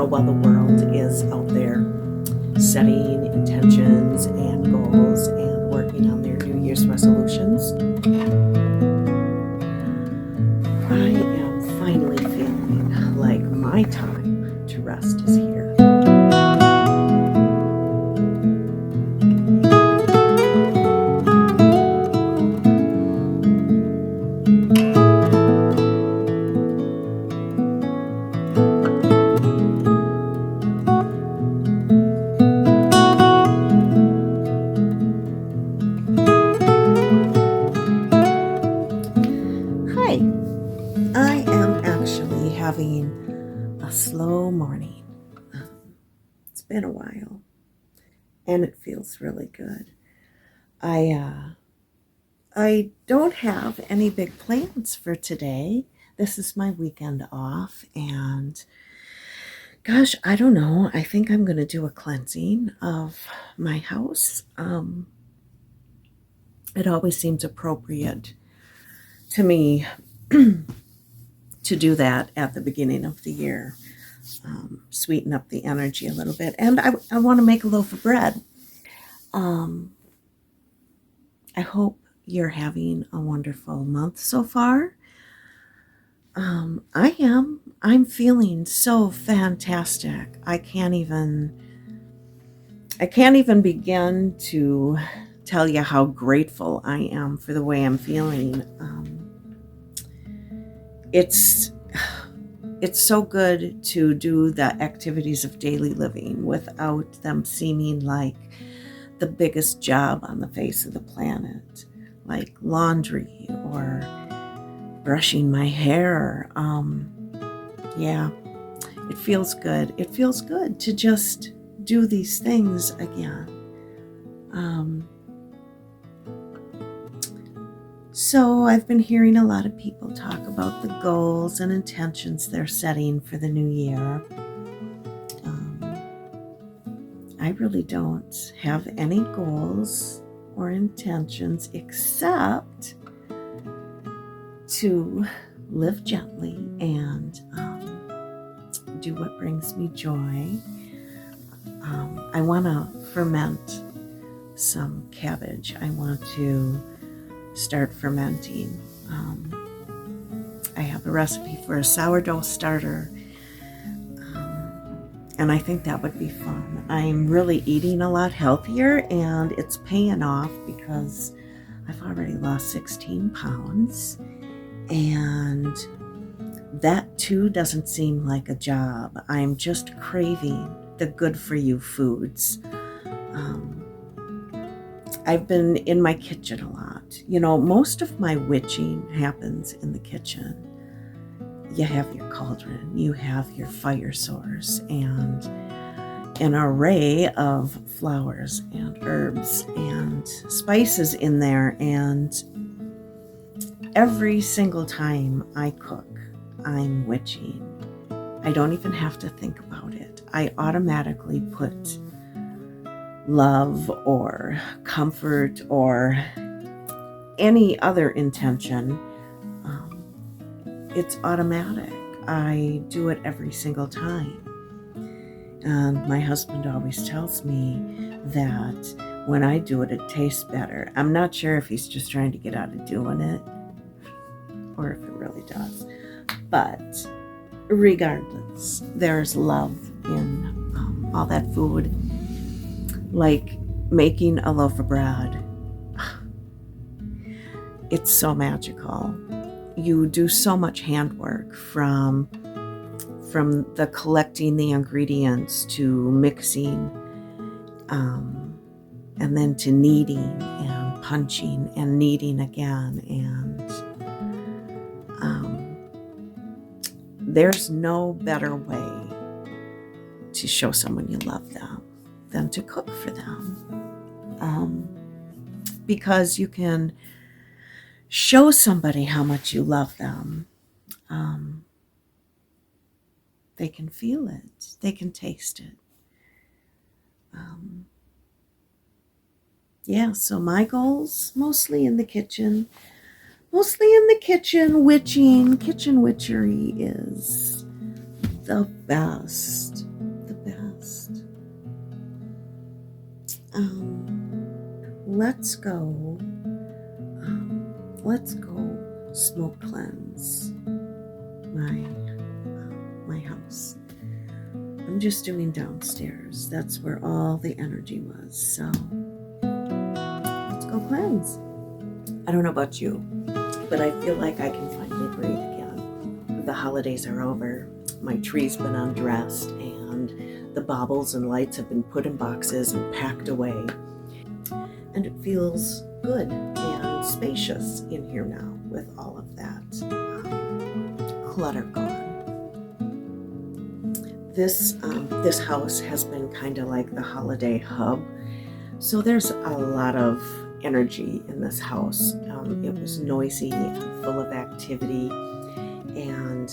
while the world is out there setting intentions and goals and working on their New Year's resolutions, I am finally feeling like my time to rest is here. Hi, I am actually having a slow morning. It's been a while and it feels really good. I don't have any big plans for today. This is my weekend off, and gosh, I don't know. I think I'm going to do a cleansing of my house. It always seems appropriate to me to do that at the beginning of the year, sweeten up the energy a little bit. And I want to make a loaf of bread. Um, I hope you're having a wonderful month so far. I am. I'm feeling so fantastic. I can't even begin to tell you how grateful I am for the way I'm feeling. It's so good to do the activities of daily living without them seeming like the biggest job on the face of the planet, like laundry or brushing my hair. Yeah, it feels good. It feels good to just do these things again. So I've been hearing a lot of people talk about the goals and intentions they're setting for the new year. I really don't have any goals or intentions except to live gently and do what brings me joy. I want to ferment some cabbage. I want to start fermenting. I have a recipe for a sourdough starter, and I think that would be fun. I'm really eating a lot healthier, and it's paying off because I've already lost 16 pounds, and that too doesn't seem like a job. I'm just craving the good for you foods. I've been in my kitchen a lot. Most of my witching happens in the kitchen. You have your cauldron, you have your fire source, and an array of flowers and herbs and spices in there. And every single time I cook, I'm witching. I don't even have to think about it. I automatically put love or comfort or any other intention. It's automatic. I do it every single time. And my husband always tells me that when I do it, it tastes better. I'm not sure if he's just trying to get out of doing it or if it really does. But regardless, there's love in all that food. Like making a loaf of bread. It's so magical. You do so much handwork from the collecting the ingredients to mixing, and then to kneading and punching and kneading again. And there's no better way to show someone you love them than to cook for them, because you can show somebody how much you love them. They can feel it, they can taste it. So my goals, mostly in the kitchen, witching. Kitchen witchery is the best. let's go. Let's go smoke cleanse my house. I'm just doing downstairs. That's where all the energy was. So let's go cleanse. I don't know about you, but I feel like I can finally breathe again. The holidays are over. My tree's been undressed, and the baubles and lights have been put in boxes and packed away. And it feels good and spacious in here now with all of that clutter gone. This house has been kind of like the holiday hub. So there's a lot of energy in this house. It was noisy and full of activity, and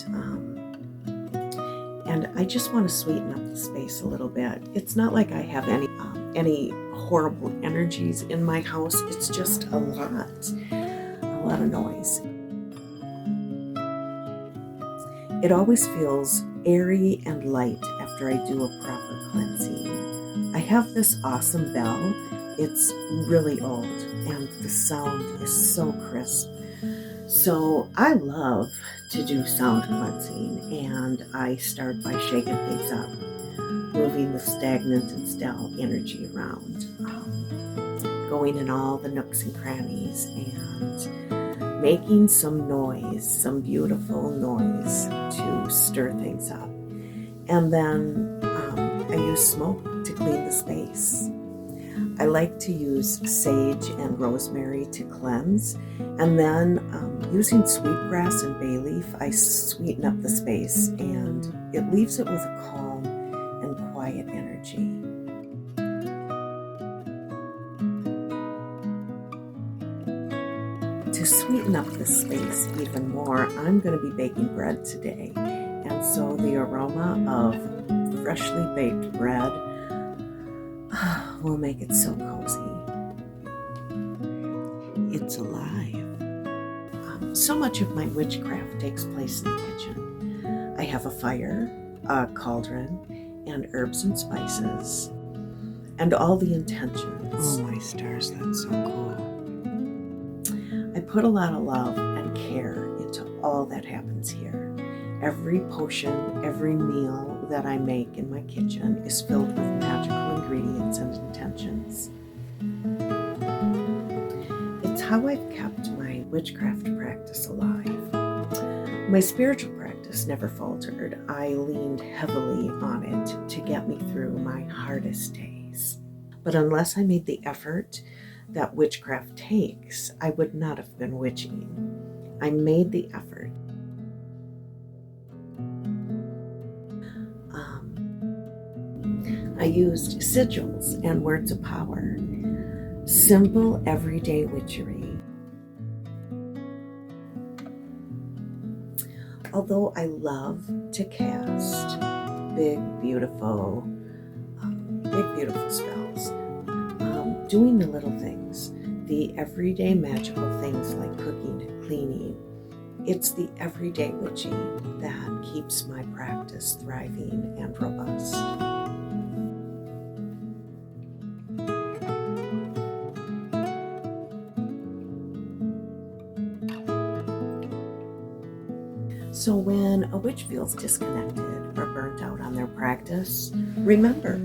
I just want to sweeten up the space a little bit. It's not like I have any horrible energies in my house. It's just a lot of noise. It always feels airy and light after I do a proper cleansing. I have this awesome bell. It's really old and the sound is so crisp. So I love to do sound cleansing, and I start by shaking things up, moving the stagnant and stale energy around, going in all the nooks and crannies and making some noise, some beautiful noise to stir things up. And then I use smoke to clean the space. I like to use sage and rosemary to cleanse, and then using sweetgrass and bay leaf, I sweeten up the space, and it leaves it with a calm and quiet energy. To sweeten up the space even more, I'm going to be baking bread today, and so the aroma of freshly baked bread will make it so cozy. It's alive. So much of my witchcraft takes place in the kitchen. I have a fire, a cauldron, and herbs and spices, and all the intentions. Oh my stars, that's so cool. I put a lot of love and care into all that happens here. Every potion, every meal that I make in my kitchen is filled with magical ingredients and intentions. It's how I've kept my witchcraft practice alive. My spiritual practice never faltered. I leaned heavily on it to get me through my hardest days. But unless I made the effort that witchcraft takes, I would not have been witching. I made the effort. I used sigils and words of power, simple everyday witchery. Although I love to cast big, beautiful spells, doing the little things, the everyday magical things like cooking and cleaning, it's the everyday witching that keeps my practice thriving and robust. So when a witch feels disconnected or burnt out on their practice, remember,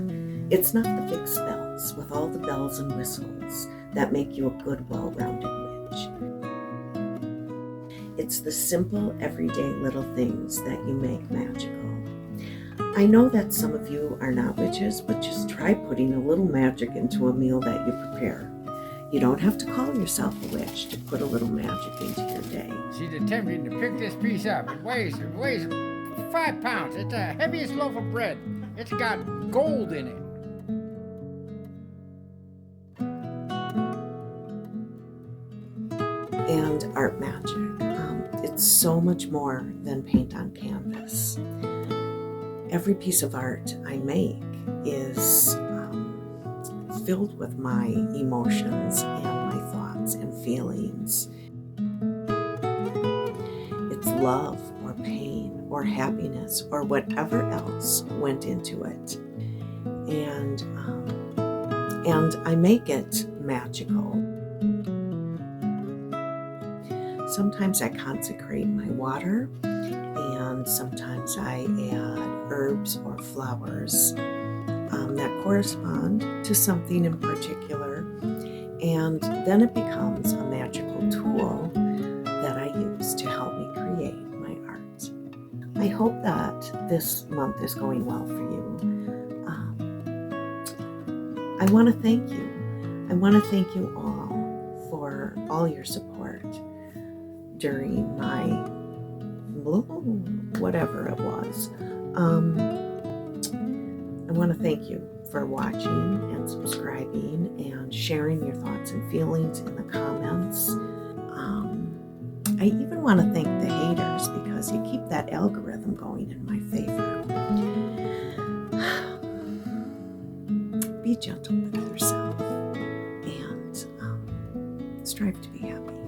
it's not the big spells with all the bells and whistles that make you a good, well-rounded witch. It's the simple, everyday little things that you make magical. I know that some of you are not witches, but just try putting a little magic into a meal that you prepare. You don't have to call yourself a witch to put a little magic into your day. She's attempting to pick this piece up. It weighs 5 pounds. It's the heaviest loaf of bread. It's got gold in it. And art magic. It's so much more than paint on canvas. Every piece of art I make is filled with my emotions and my thoughts and feelings. It's love or pain or happiness or whatever else went into it. And and I make it magical. Sometimes I consecrate my water, and sometimes I add herbs or flowers that correspond to something in particular, and then it becomes a magical tool that I use to help me create my art. I hope that this month is going well for you. I want to thank you. I want to thank you all for all your support during my whatever it was. I want to thank you for watching and subscribing and sharing your thoughts and feelings in the comments. I even want to thank the haters because you keep that algorithm going in my favor. Be gentle with yourself and strive to be happy.